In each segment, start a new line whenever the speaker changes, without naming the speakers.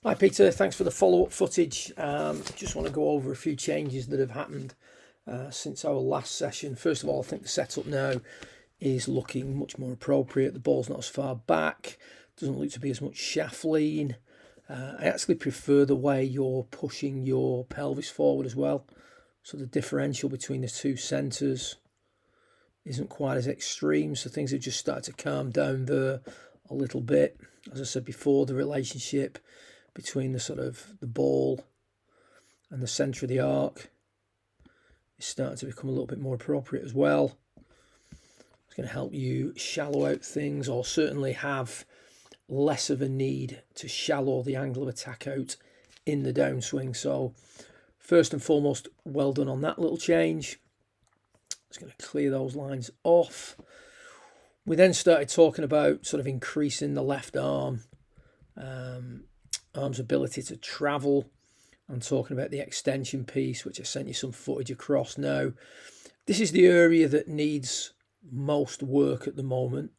Hi Peter, thanks for the follow-up footage. Just want to go over a few changes that have happened since our last session. First of all, I think the setup now is looking much more appropriate. The ball's not as far back, doesn't look to be as much shaft lean. I actually prefer the way you're pushing your pelvis forward as well. So the differential between the two centres isn't quite as extreme. So things have just started to calm down there a little bit. As I said before, the relationship between the sort of the ball and the centre of the arc is starting to become a little bit more appropriate as well. It's going to help you shallow out things, or certainly have less of a need to shallow the angle of attack out in the downswing. So first and foremost, well done on that little change. It's going to clear those lines off. We then started talking about sort of increasing the left arm's ability to travel. I'm talking about the extension piece, which I sent you some footage across now. This is the area that needs most work at the moment.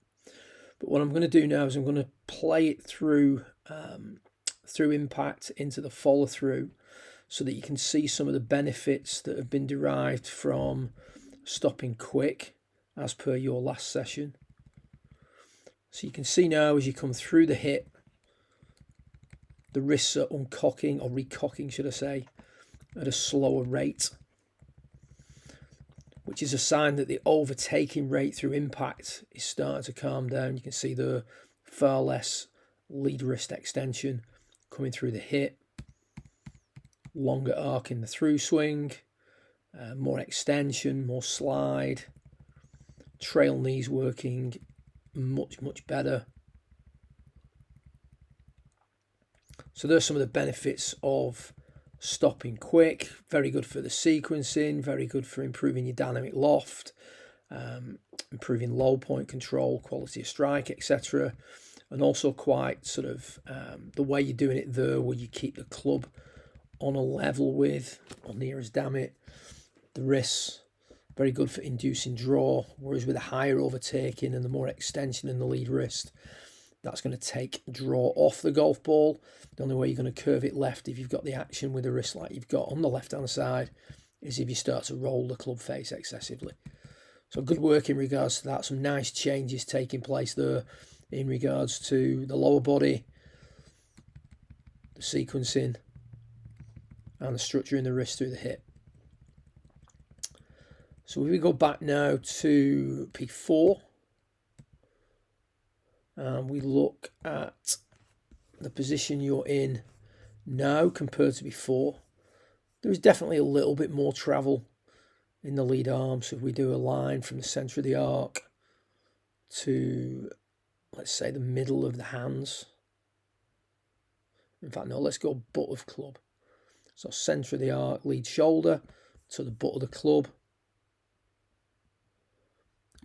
But what I'm going to do now is I'm going to play it through impact into the follow through, so that you can see some of the benefits that have been derived from stopping quick as per your last session. So you can see now as you come through the hip, the wrists are uncocking, or recocking should I say, at a slower rate, which is a sign that the overtaking rate through impact is starting to calm down. You can see the far less lead wrist extension coming through the hip, longer arc in the through swing, more extension, more slide, trail knees working much better. So there's some of the benefits of stopping quick. Very good for the sequencing, very good for improving your dynamic loft, improving low point control, quality of strike, etc. And also quite sort of the way you're doing it there, where you keep the club on a level with, or near as damn it, the wrists. Very good for inducing draw, whereas with a higher overtaking and the more extension in the lead wrist, that's going to take draw off the golf ball. The only way you're going to curve it left, if you've got the action with the wrist like you've got on the left-hand side, is if you start to roll the club face excessively. So good work in regards to that. Some nice changes taking place there in regards to the lower body, the sequencing, and the structure in the wrist through the hip. So if we go back now to P4, and we look at the position you're in now compared to before, there is definitely a little bit more travel in the lead arm. So if we do a line from the centre of the arc to, let's say, the middle of the hands. In fact, no, let's go butt of club. So centre of the arc, lead shoulder to the butt of the club.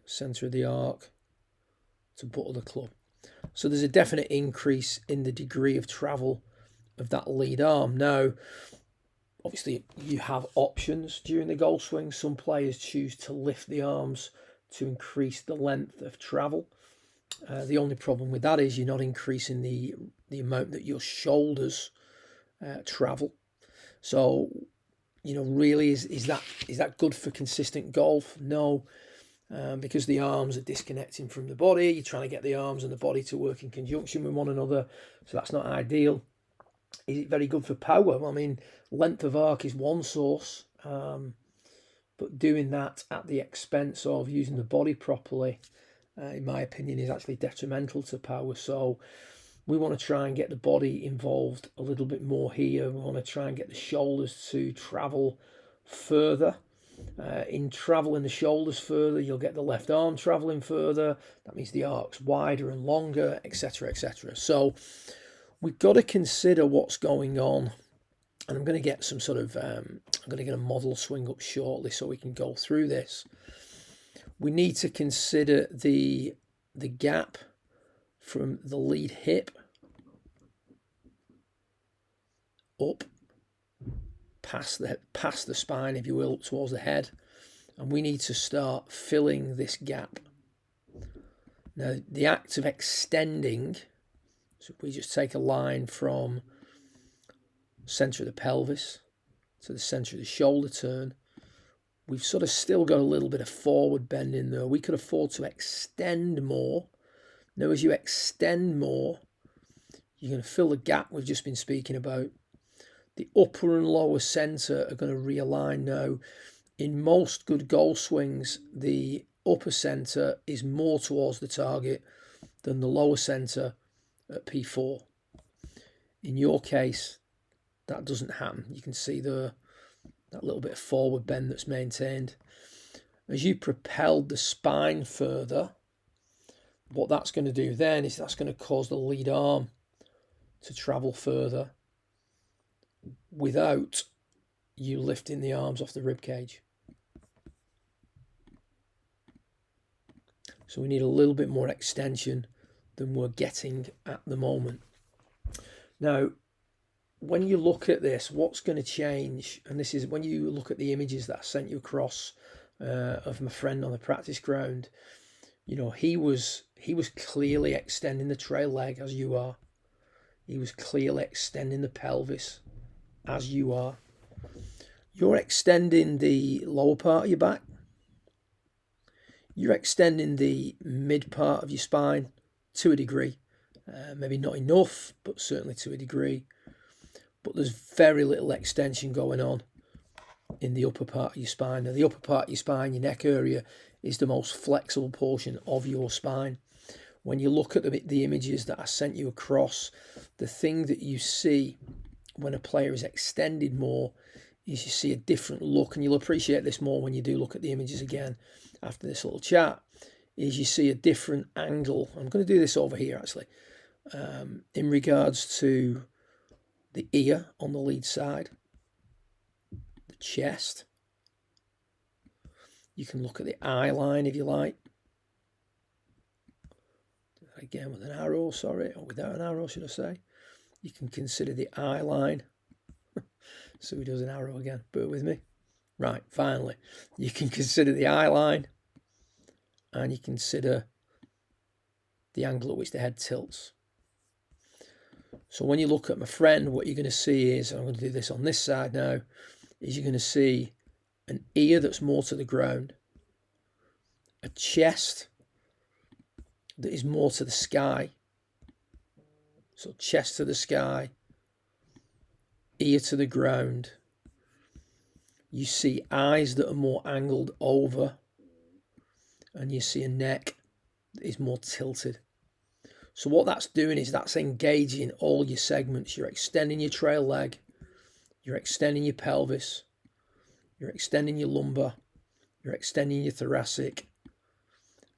Centre of the arc to butt of the club. So there's a definite increase in the degree of travel of that lead arm. Now, obviously, you have options during the golf swing. Some players choose to lift the arms to increase the length of travel. The only problem with that is you're not increasing the amount that your shoulders travel. So, really, is that good for consistent golf? No. Because the arms are disconnecting from the body. You're trying to get the arms and the body to work in conjunction with one another, so that's not ideal. Is it very good for power? Well, I mean, length of arc is one source, but doing that at the expense of using the body properly, in my opinion, is actually detrimental to power. So we want to try and get the body involved a little bit more here. We want to try and get the shoulders to travel further. In travelling the shoulders further, you'll get the left arm travelling further. That means the arc's wider and longer, etc., etc. So we've got to consider what's going on. And I'm going to get some sort of, I'm going to get a model swing up shortly so we can go through this. We need to consider the gap from the lead hip up past the spine, if you will, towards the head, and we need to start filling this gap. Now, the act of extending, so if we just take a line from centre of the pelvis to the centre of the shoulder turn. We've sort of still got a little bit of forward bend in there. We could afford to extend more. Now, as you extend more, you're going to fill the gap we've just been speaking about. The upper and lower centre are going to realign now. In most good golf swings, the upper centre is more towards the target than the lower centre at P4. In your case, that doesn't happen. You can see that little bit of forward bend that's maintained. As you propel the spine further, what that's going to do then is that's going to cause the lead arm to travel further without you lifting the arms off the rib cage. So we need a little bit more extension than we're getting at the moment. Now, when you look at this, what's going to change, and this is when you look at the images that I sent you across of my friend on the practice ground, you know, he was clearly extending the trail leg as you are. He was clearly extending the pelvis as you are. You're extending the lower part of your back. You're extending the mid part of your spine to a degree. Maybe not enough, but certainly to a degree. But there's very little extension going on in the upper part of your spine. Now, the upper part of your spine, your neck area, is the most flexible portion of your spine. When you look at the images that I sent you across, the thing that you see when a player is extended more is you see a different look, and you'll appreciate this more when you do look at the images again after this little chat, is you see a different angle. I'm going to do this over here, actually, in regards to the ear on the lead side, the chest. You can look at the eye line if you like. Again with an arrow, or without an arrow, should I say. You can consider the eye line. So he does an arrow again, bear with me. Right, finally. You can consider the eye line, and you consider the angle at which the head tilts. So when you look at my friend, what you're going to see is, I'm going to do this on this side now, is you're going to see an ear that's more to the ground, a chest that is more to the sky. So chest to the sky, ear to the ground. You see eyes that are more angled over, and you see a neck that is more tilted. So what that's doing is that's engaging all your segments. You're extending your trail leg, you're extending your pelvis, you're extending your lumbar, you're extending your thoracic,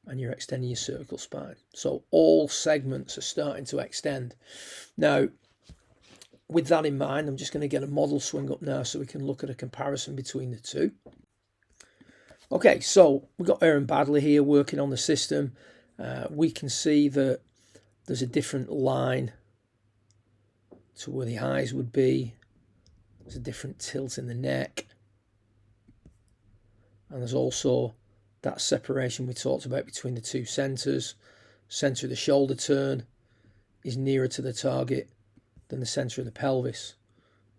and you're extending your cervical spine. So all segments are starting to extend. Now, with that in mind, I'm just going to get a model swing up now so we can look at a comparison between the two. Okay, so we've got Aaron Baddeley here working on the system. We can see that there's a different line to where the eyes would be. There's a different tilt in the neck. And there's also that separation we talked about between the two centres. Centre of the shoulder turn is nearer to the target than the centre of the pelvis.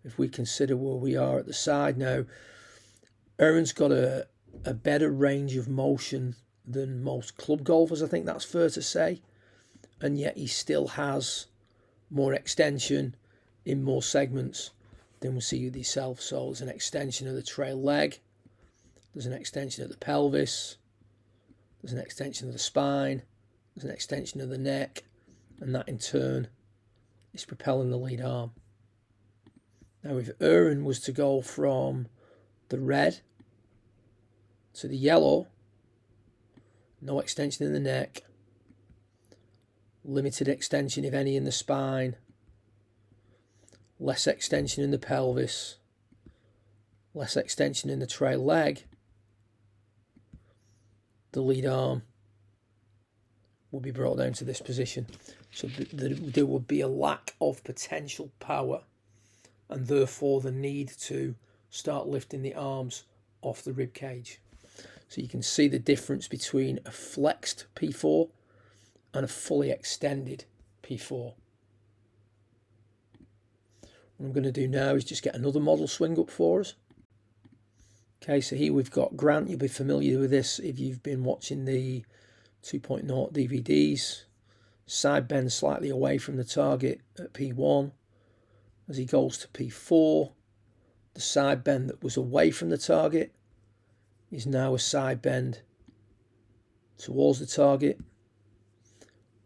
If we consider where we are at the side now, Aaron's got a better range of motion than most club golfers, I think that's fair to say. And yet he still has more extension in more segments than we see with yourself. So there's an extension of the trail leg, there's an extension of the pelvis, there's an extension of the spine, there's an extension of the neck, and that in turn is propelling the lead arm. Now if Aaron was to go from the red to the yellow, no extension in the neck, limited extension if any in the spine, less extension in the pelvis, less extension in the trail leg, the lead arm will be brought down to this position. So there would be a lack of potential power, and therefore the need to start lifting the arms off the rib cage. So you can see the difference between a flexed P4 and a fully extended P4. What I'm going to do now is just get another model swing up for us. Okay, so here we've got Grant. You'll be familiar with this if you've been watching the 2.0 DVDs. Side bend slightly away from the target at P1. As he goes to P4, the side bend that was away from the target is now a side bend towards the target.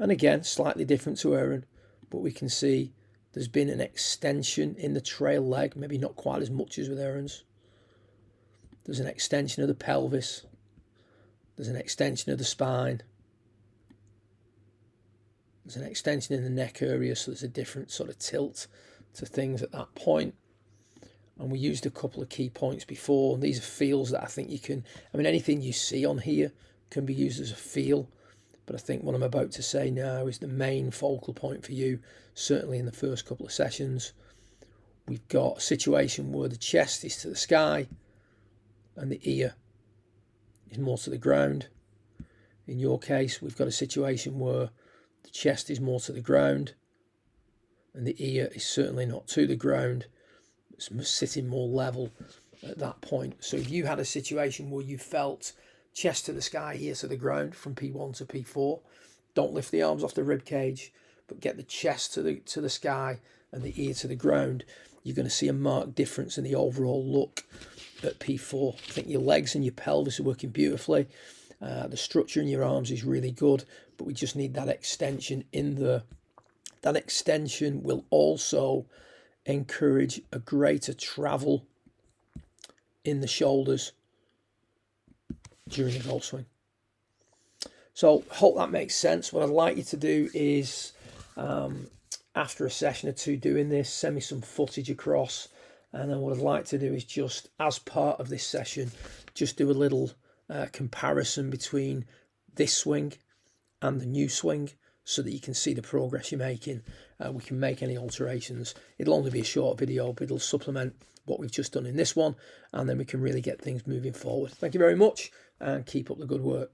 And again, slightly different to Aaron, but we can see there's been an extension in the trail leg, maybe not quite as much as with Aaron's. There's an extension of the pelvis. There's an extension of the spine. There's an extension in the neck area, so there's a different sort of tilt to things at that point. And we used a couple of key points before. These are feels that I think you can, anything you see on here can be used as a feel. But I think what I'm about to say now is the main focal point for you, certainly in the first couple of sessions. We've got a situation where the chest is to the sky and the ear is more to the ground. In your case, we've got a situation where the chest is more to the ground and the ear is certainly not to the ground. It's sitting more level at that point. So if you had a situation where you felt chest to the sky, ear to the ground from P1 to P4, don't lift the arms off the rib cage, but get the chest to the sky and the ear to the ground. You're going to see a marked difference in the overall look at P4. I think your legs and your pelvis are working beautifully. The structure in your arms is really good, but we just need that extension in there. That extension will also encourage a greater travel in the shoulders during the golf swing. So hope that makes sense. What I'd like you to do is, after a session or two doing this, send me some footage across. And then what I'd like to do is just, as part of this session, just do a little comparison between this swing and the new swing so that you can see the progress you're making. We can make any alterations. It'll only be a short video, but it'll supplement what we've just done in this one, and then we can really get things moving forward. Thank you very much, and keep up the good work.